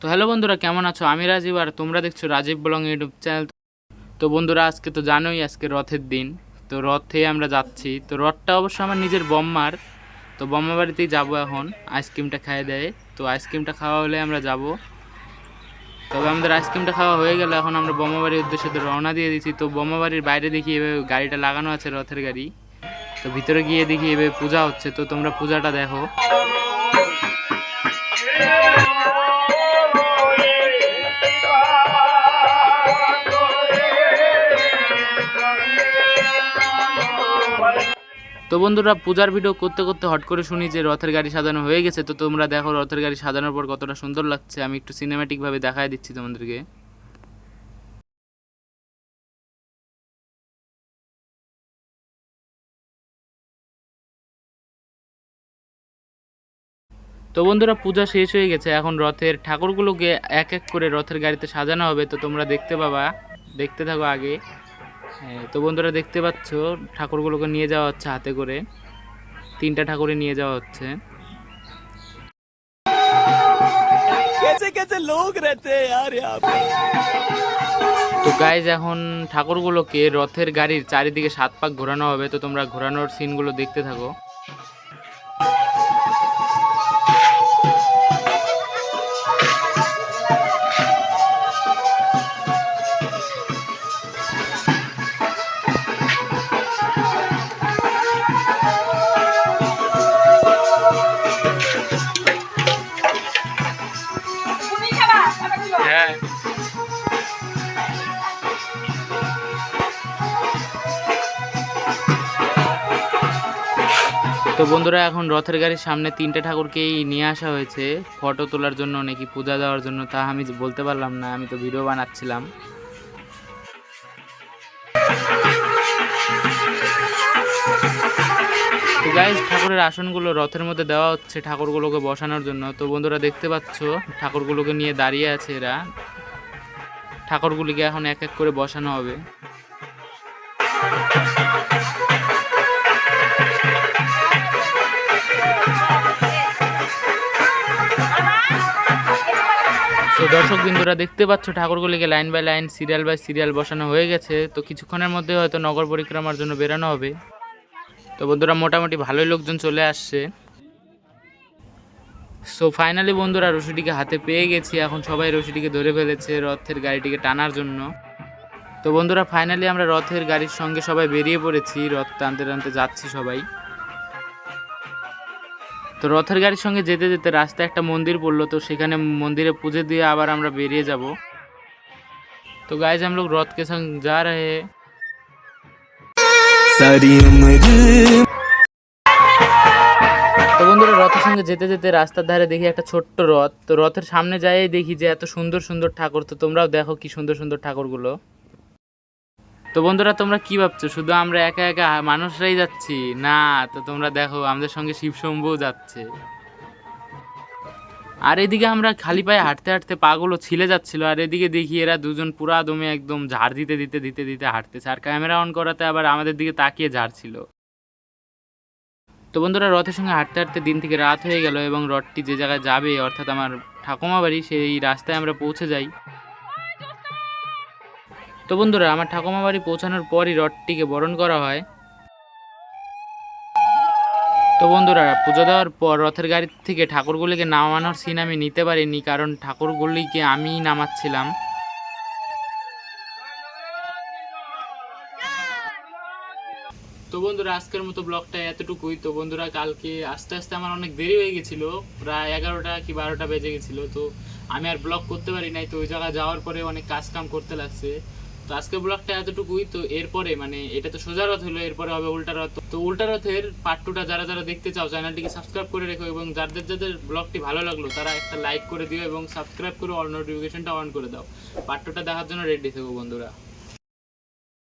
তো হ্যালো বন্ধুরা, কেমন আছো? আমি রাজীব আর তোমরা দেখছো রাজীব ব্লগ ইউটিউব চ্যানেল। তো বন্ধুরা, আজকে তো জানোই আজকে রথের দিন। তো রথে আমরা যাচ্ছি। তো রথটা অবশ্য আমার নিজের বম্মার। তো বম্মা বাড়িতেই যাবো এখন। আইসক্রিমটা খাইয়ে দেয়। তো আইসক্রিমটা খাওয়া হলে আমরা যাব। তবে আমাদের আইসক্রিমটা খাওয়া হয়ে গেল, এখন আমরা বম্মা বাড়ির উদ্দেশ্যে তো রওনা দিয়ে দিচ্ছি। তো বম্মা বাড়ির বাইরে দেখি এভাবে গাড়িটা লাগানো আছে, রথের গাড়ি। তো ভিতরে গিয়ে দেখি এভাবে পূজা হচ্ছে। তো তোমরা পূজাটা দেখো। তো বন্ধুরা, পূজার ভিডিও করতে করতে হট করে শুনি যে রথের গাড়ি সাজানো হয়ে গেছে। তো তোমরা দেখো রথের গাড়ি সাজানোর পর কতটা সুন্দর লাগছে। আমি একটু সিনেম্যাটিক ভাবে দেখাই দিচ্ছি তোমাদেরকে। তো বন্ধুরা, পূজা শেষ হয়ে গেছে। এখন রথের ঠাকুরগুলোকে এক এক করে রথের গাড়িতে সাজানো হবে। তো তোমরা দেখতে পাবা, দেখতে থাকো আগে। তো বন্ধুরা, দেখতে পাচ্ছ ঠাকুরগুলোকে নিয়ে যাওয়া হচ্ছে হাতে করে। 3টা ঠাকুরে নিয়ে যাওয়া হচ্ছে। कैसे कैसे लोग रहते हैं यार यहाँ पे। তো গাইজ, এখন ঠাকুরগুলোকে রথের গাড়ির চারিদিকে 7 পাক ঘোরানো হবে। তো তোমরা ঘোরানোর সিনগুলো দেখতে থাকো। হ্যাঁ। তো বন্ধুরা, এখন রথের গাড়ির সামনে 3টে ঠাকুরকেই নিয়ে আসা হয়েছে ফটো তোলার জন্য, নাকি পূজা দেওয়ার জন্য তা আমি বলতে পারলাম না, আমি তো ভিডিও বানাচ্ছিলাম। তো গাইজ, ঠাকুরের আসনগুলো রথের মধ্যে দেওয়া হচ্ছে ঠাকুরগুলোকে বসানোর জন্য। তো বন্ধুরা, দেখতে পাচ্ছ ঠাকুরগুলোকে নিয়ে দাঁড়িয়ে আছে এরা। ঠাকুরগুলিকে এখন এক এক করে বসানো হবে। তো দর্শক বিন্দুরা, দেখতে পাচ্ছ ঠাকুরগুলিকে line by line, serial by serial বসানো হয়ে গেছে। তো কিছুক্ষণের মধ্যে হয়তো নগর পরিক্রমার জন্য বেরানো হবে। তো বন্ধুরা, মোটামুটি ভালোই লোকজন চলে আসছে। সো ফাইনালি বন্ধুরা, রশিটিকে হাতে পেয়ে গেছি। এখন সবাই রশিটিকে ধরে ফেলেছে রথের গাড়িটিকে টানার জন্য। তো বন্ধুরা, ফাইনালি আমরা রথের গাড়ির সঙ্গে সবাই বেরিয়ে পড়েছি। রথ টানতে টানতে যাচ্ছি সবাই। তো রথের গাড়ির সঙ্গে যেতে যেতে রাস্তায় একটা মন্দির পড়লো। তো সেখানে মন্দিরে পুজো দিয়ে আবার আমরা বেরিয়ে যাব। तो गाइस, हम लोग रथ के संग जा रहे हैं। তো বন্ধুরা, রথের সঙ্গে যেতে যেতে রাস্তার ধারে দেখি একটা ছোট্ট রথ। তো রথের সামনে যাই দেখি যে এত সুন্দর সুন্দর ঠাকুর। তো তোমরাও দেখো কি সুন্দর সুন্দর ঠাকুরগুলো। তো বন্ধুরা, তোমরা কি ভাবছো শুধু আমরা একা একা মানুষরাই যাচ্ছি? না, তো তোমরা দেখো আমাদের সঙ্গে শিবশম্ভুও যাচ্ছে। আর এদিকে আমরা খালি পায়ে হাঁটতে হাঁটতে পাগুলো ছিলে যাচ্ছিল। আর এদিকে দেখি এরা দুজন পুরা দমে একদম ঝাড় দিতে দিতে দিতে দিতে হাঁটতেছে। আর ক্যামেরা অন করাতে আবার আমাদের দিকে তাকিয়ে ঝাড়ছিল। তো বন্ধুরা, রথের সঙ্গে হাঁটতে হাঁটতে দিন থেকে রাত হয়ে গেল এবং রথটি যে জায়গায় যাবে, অর্থাৎ আমার ঠাকুমা বাড়ি, সেই রাস্তায় আমরা পৌঁছে যাই। তো বন্ধুরা, আমার ঠাকুমা বাড়ি পৌঁছানোর পরই রথটিকে বরণ করা হয়। তো বন্ধুরা, পুজো দেওয়ার পর রথের গাড়ি থেকে ঠাকুরগুলিকে নামানোর সিন আমি নিতে পারিনি, কারণ ঠাকুরগুলিকে আমিই নামাচ্ছিলাম। তো বন্ধুরা, আজকের মতো ব্লগটা এতটুকুই। তো বন্ধুরা, কালকে আস্তে আস্তে আমার অনেক দেরি হয়ে গেছিলো, প্রায় 11টা কি 12টা বেজে গেছিলো। তো আমি আর ব্লগ করতে পারি নাই। তো ওই জায়গায় যাওয়ার পরে অনেক কাজ কাম করতে লাগছে। তো আজকের ব্লগটা এতটুকুই। তো এরপরে মানে এটা তো সোজা রথ হলো, এরপরে হবে উল্টা রথ। তো উল্টা রথের পার্ট 2টা যারা যারা দেখতে চাও চ্যানেলটিকে সাবস্ক্রাইব করে রেখো, এবং যাদের যাদের ব্লগটি ভালো লাগলো তারা একটা লাইক করে দিও এবং সাবস্ক্রাইব করে অল নোটিফিকেশনটা অন করে দাও। পার্ট 2টা দেখার জন্য রেডি থেকো বন্ধুরা।